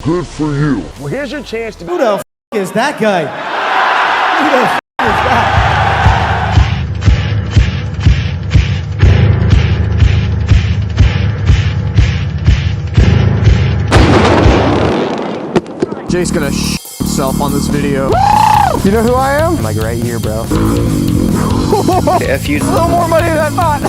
Good for you. Well, here's your chance to... Who the f*** is that guy? Who the f*** is that? Jake's gonna himself on this video. You know who I am? I'm like right here, bro. If you a little more money than I thought.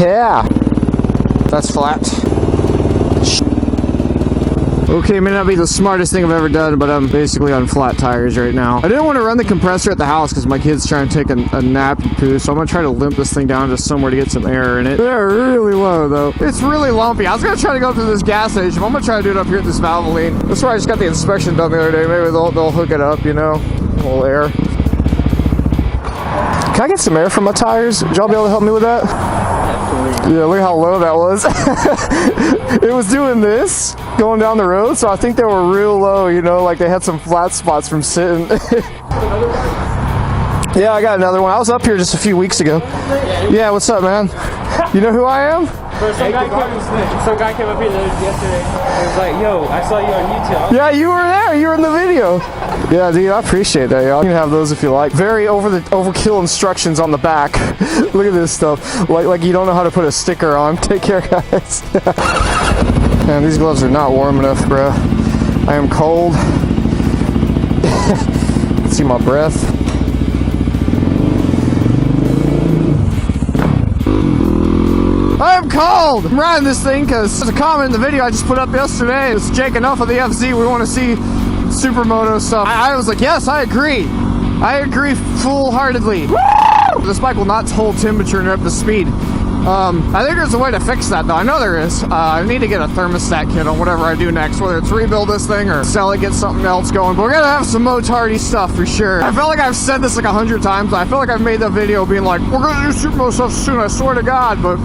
Yeah, that's flat. Okay, may not be the smartest thing I've ever done, but I'm basically on flat tires right now. I didn't want to run the compressor at the house because my kid's trying to take a nap and poo, so I'm going to try to limp this thing down to somewhere to get some air in it. They're really low, though. It's really lumpy. I was going to try to go through this gas station, but I'm going to try to do it up here at this Valvoline. That's where I just got the inspection done the other day. Maybe they'll hook it up, you know, a little air. Can I get some air from my tires? Would y'all be able to help me with that? Yeah, look how low that was. It was doing this, going down the road, so I think they were real low, you know, like they had some flat spots from sitting. Yeah, I got another one. I was up here just a few weeks ago. Yeah, what's up, man? You know who I am? Some guy came up here yesterday and was like, yo, I saw you on YouTube. Yeah, you were there. You were in the video. Yeah, dude, I appreciate that, y'all. You can have those if you like. Very overkill instructions on the back. Look at this stuff. Like you don't know how to put a sticker on. Take care, guys. Man, these gloves are not warm enough, bro. I am cold. See my breath. I'm cold! I'm riding this thing because there's a comment in the video I just put up yesterday. It's Jake, enough of the FZ. We want to see supermoto stuff. I was like, yes, I agree. I agree full-heartedly. Woo! This bike will not hold temperature nor up the speed. I think there's a way to fix that, though. I know there is. I need to get a thermostat kit on whatever I do next, whether it's rebuild this thing or sell it, get something else going. But we're gonna have some motardy stuff for sure. I feel like I've said this like 100 times. I feel like I've made that video being like, we're gonna do supermoto stuff soon, I swear to God, but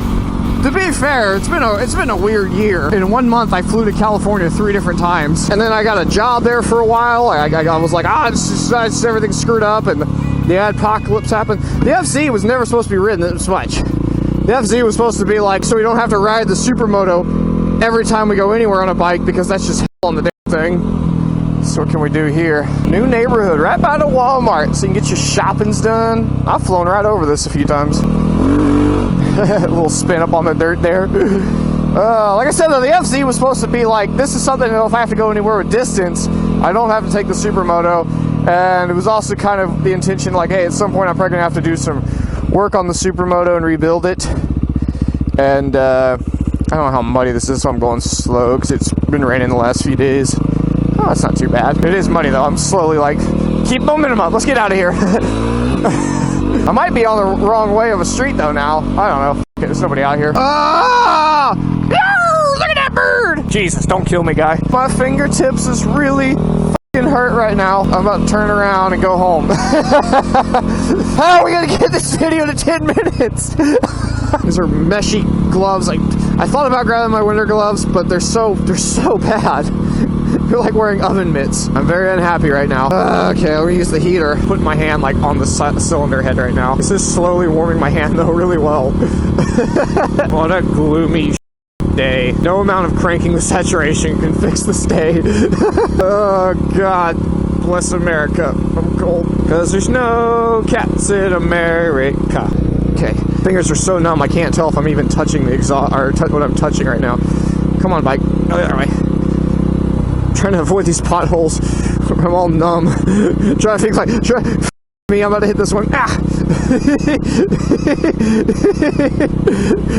to be fair, it's been a weird year. In 1 month, I flew to California 3 different times, and then I got a job there for a while. I was like, it's just everything's screwed up, and the apocalypse happened. The FC was never supposed to be ridden this much. The FZ was supposed to be like, so we don't have to ride the supermoto every time we go anywhere on a bike, because that's just hell on the damn thing. So what can we do here? New neighborhood, right by the Walmart, so you can get your shoppings done. I've flown right over this a few times. A little spin up on the dirt there. Like I said, though, the FZ was supposed to be like, this is something that if I have to go anywhere with distance, I don't have to take the supermoto. And it was also kind of the intention, like, hey, at some point I'm probably gonna have to do some work on the supermoto and rebuild it. And I don't know how muddy this is, so I'm going slow because it's been raining the last few days. Oh, it's not too bad. It is muddy, though. I'm slowly like, keep momentum up. Let's get out of here. I might be on the wrong way of a street, though, now. I don't know. Okay, there's nobody out here. Ah! Look at that bird! Jesus, don't kill me, guy. My fingertips is really hurt right now. I'm about to turn around and go home. How are we gonna get this video to 10 minutes? These are meshy gloves. Like, I thought about grabbing my winter gloves, but they're so bad. They're like wearing oven mitts. I'm very unhappy right now. Okay, let me use the heater. Put my hand like on the cylinder head right now. This is slowly warming my hand though really well. What a gloomy day. No amount of cranking the saturation can fix this day. Oh God bless America. I'm cold because there's no cats in America. Okay, fingers are so numb I can't tell if I'm even touching the exhaust or what I'm touching right now. Come on, bike. Oh, the other way. I'm trying to avoid these potholes. I'm all numb. Trying to think like me. I'm about to hit this one. Ah.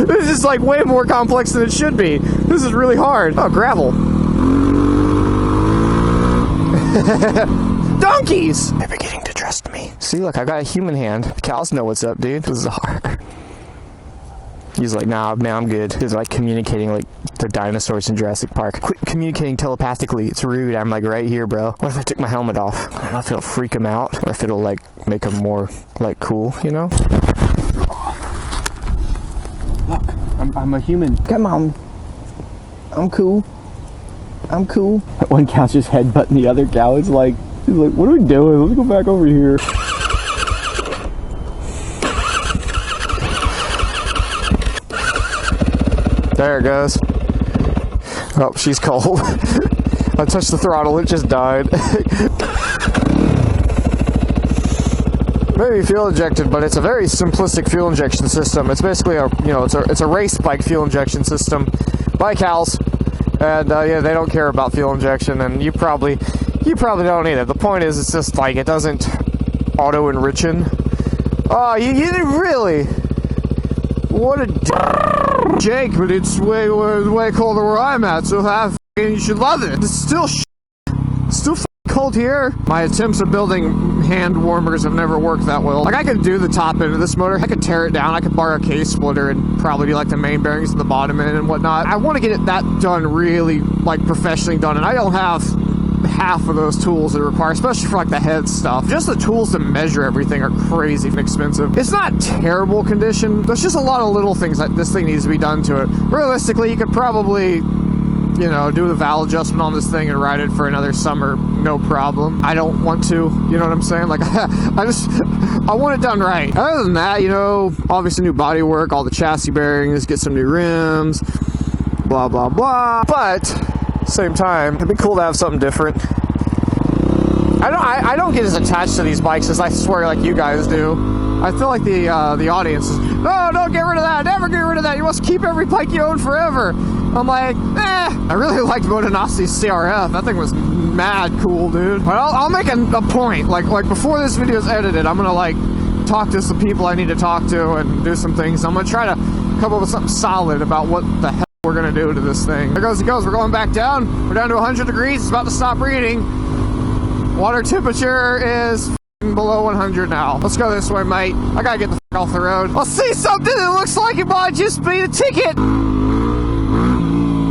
This is like way more complex than it should be. This is really hard. Oh, gravel. Donkeys! They're beginning to trust me. See, look, I got a human hand. The cows know what's up, dude. This is hard. He's like, nah, man, I'm good. He's like communicating like the dinosaurs in Jurassic Park. Quit communicating telepathically. It's rude. I'm like right here, bro. What if I took my helmet off? I don't know if it'll freak him out or if it'll like make him more like cool, you know? Look, I'm a human. Come on. I'm cool. I'm cool. That one cow's just headbutting the other cow. It's like, what are we doing? Let's go back over here. There it goes. Oh, she's cold. I touched the throttle, it just died. Maybe fuel injected, but it's a very simplistic fuel injection system. It's basically it's a race bike fuel injection system by Cals, and yeah, they don't care about fuel injection, and you probably don't either. The point is, it's just like it doesn't auto enriching. Oh, you really? What a Jake, but it's way colder where I'm at, so you should love it. It's still cold here. My attempts at building hand warmers have never worked that well. Like, I could do the top end of this motor, I could tear it down, I could borrow a case splitter and probably do like the main bearings and the bottom end and whatnot. I want to get that done really, like, professionally done, and I don't have half of those tools that are required, especially for like the head stuff. Just the tools to measure everything are crazy expensive. It's not terrible condition. There's just a lot of little things that this thing needs to be done to it. Realistically, you could probably, you know, do the valve adjustment on this thing and ride it for another summer, no problem. I don't want to, you know what I'm saying? Like, I want it done right. Other than that, you know, obviously new body work, all the chassis bearings, get some new rims, blah, blah, blah. But same time, it'd be cool to have something different. I don't get as attached to these bikes as I swear like you guys do. I feel like the audience is, no, don't get rid of that, never get rid of that, you must keep every bike you own forever. I'm like, I really liked Motonosi's CRF. That thing was mad cool, dude. But I'll make a point, like before this video is edited, I'm gonna like talk to some people I need to talk to and do some things. I'm gonna try to come up with something solid about what the hell we're gonna do to this thing. There goes it goes. We're going back down. We're down to 100 degrees. It's about to stop reading. Water temperature is below 100 now. Let's go this way, mate. I gotta get the off the road. I'll see something that looks like it might just be the ticket.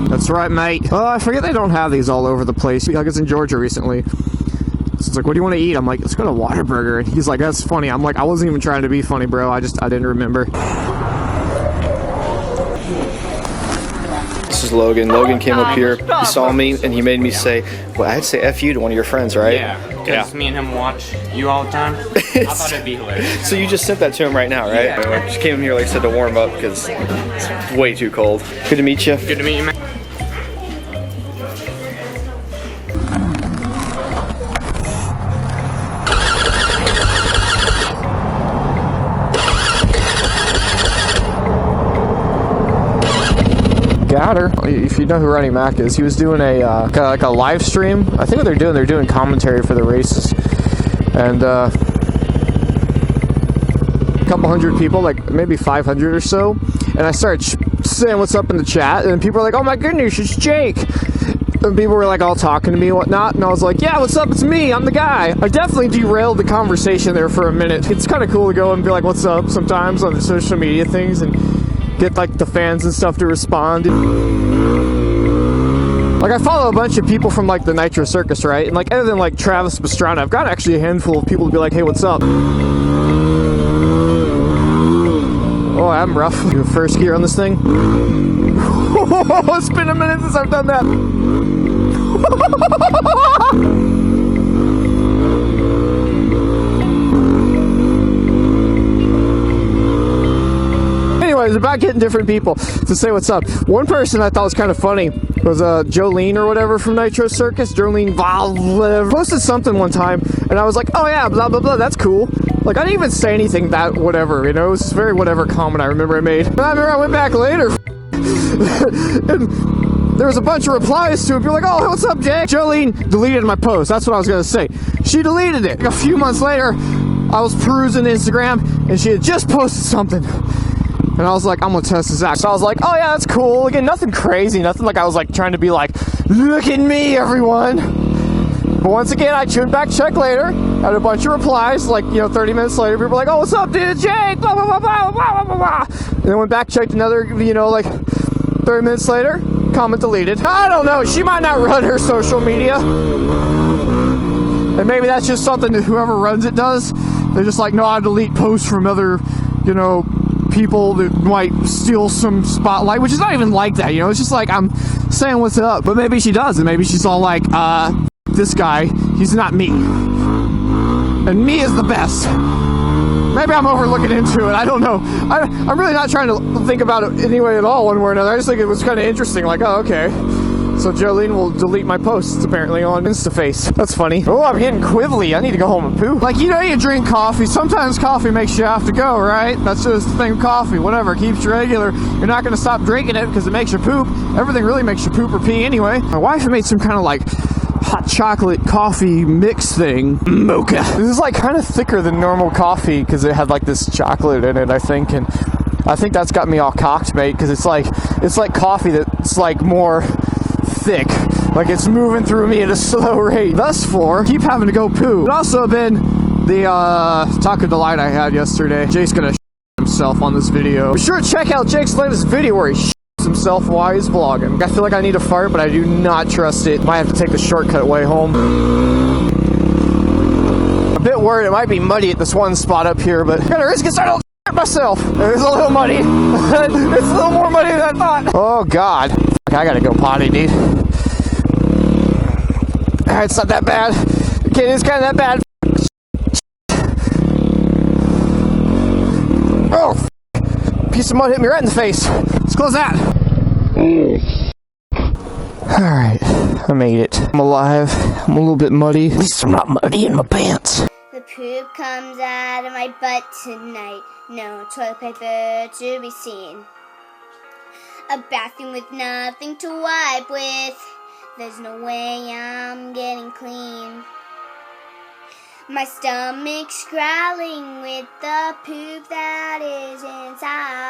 That's right, mate. Oh, I forget they don't have these all over the place. I was in Georgia recently. So it's like, what do you want to eat? I'm like, let's go to Whataburger. And he's like, that's funny. I'm like, I wasn't even trying to be funny, bro. I didn't remember. This is Logan. Logan came up here, he saw me, and he made me say, well, I had to say F you to one of your friends, right? Yeah, because me and him watch you all the time. I thought it'd be hilarious. So you just sent that to him right now, right? Yeah. I just came here, like I said, to warm up because it's way too cold. Good to meet you. Good to meet you, man. Got her. If you know who Running Mac is, he was doing a kind of like a live stream. I think what they're doing commentary for the races, and a couple hundred people, like maybe 500 or so. And I started saying what's up in the chat, and people were like, "Oh my goodness, it's Jake." And people were like all talking to me and whatnot, and I was like, "Yeah, what's up? It's me. I'm the guy." I definitely derailed the conversation there for a minute. It's kind of cool to go and be like, "What's up?" sometimes on the social media things and get like the fans and stuff to respond. Like, I follow a bunch of people from like the Nitro Circus, right? And like, other than like Travis Pastrana, I've got actually a handful of people to be like, "Hey, what's up?" Oh, I'm rough. Do first gear on this thing. It's been a minute since I've done that. Anyways, about getting different people to say what's up. One person I thought was kind of funny was Jolene or whatever from Nitro Circus. Jolene Val, whatever. Posted something one time, and I was like, "Oh yeah, blah blah blah, that's cool." Like, I didn't even say anything that whatever, you know. It was very whatever comment I remember I made. And I remember I went back later, and there was a bunch of replies to it. People were like, "Oh, what's up, Jake?" Jolene deleted my post. That's what I was gonna say. She deleted it. A few months later, I was perusing Instagram, and she had just posted something. And I was like, I'm gonna test this out. So I was like, oh yeah, that's cool. Again, nothing crazy, nothing like I was like trying to be like, look at me, everyone. But once again, I tuned back, checked later, had a bunch of replies, like, you know, 30 minutes later, people were like, oh, what's up, dude, Jake, blah, blah, blah, blah, blah, blah, blah. And then went back, checked another, you know, like 30 minutes later, comment deleted. I don't know, she might not run her social media. And maybe that's just something that whoever runs it does. They're just like, no, I delete posts from other, you know, people that might steal some spotlight, which is not even like that, you know. It's just like, I'm saying what's up. But maybe she does, and maybe she's all like, this guy, he's not me, and me is the best. Maybe I'm overlooking into it. I don't know. I'm really not trying to think about it anyway at all, one way or another. I just think it was kind of interesting. Like, oh, okay. So Jolene will delete my posts apparently on InstaFace. That's funny. Oh, I'm getting quibbly. I need to go home and poo. Like, you know, you drink coffee. Sometimes coffee makes you have to go, right? That's just the thing with coffee. Whatever, keeps you regular. You're not going to stop drinking it because it makes you poop. Everything really makes you poop or pee anyway. My wife made some kind of like hot chocolate coffee mix thing. Mocha. This is like kind of thicker than normal coffee because it had like this chocolate in it, I think. And I think that's got me all cocked, mate, because it's like coffee that's like more thick, like it's moving through me at a slow rate. Thus far, keep having to go poo. It also been the Taco Delight I had yesterday. Jake's gonna himself on this video. Be sure to check out Jake's latest video where he himself while he's vlogging. I feel like I need to fart, but I do not trust it. Might have to take the shortcut way home. A bit worried it might be muddy at this one spot up here, but I'm gonna risk it starting to myself. It's a little muddy. It's a little more muddy than I thought. Oh God. I gotta go potty, dude. Alright, it's not that bad. Okay, it's kind of that bad. Oh, piece of mud hit me right in the face. Let's close that. Alright, I made it. I'm alive. I'm a little bit muddy. At least I'm not muddy in my pants. The poop comes out of my butt tonight. No toilet paper to be seen. A bathroom with nothing to wipe with. There's no way I'm getting clean. My stomach's growling with the poop that is inside.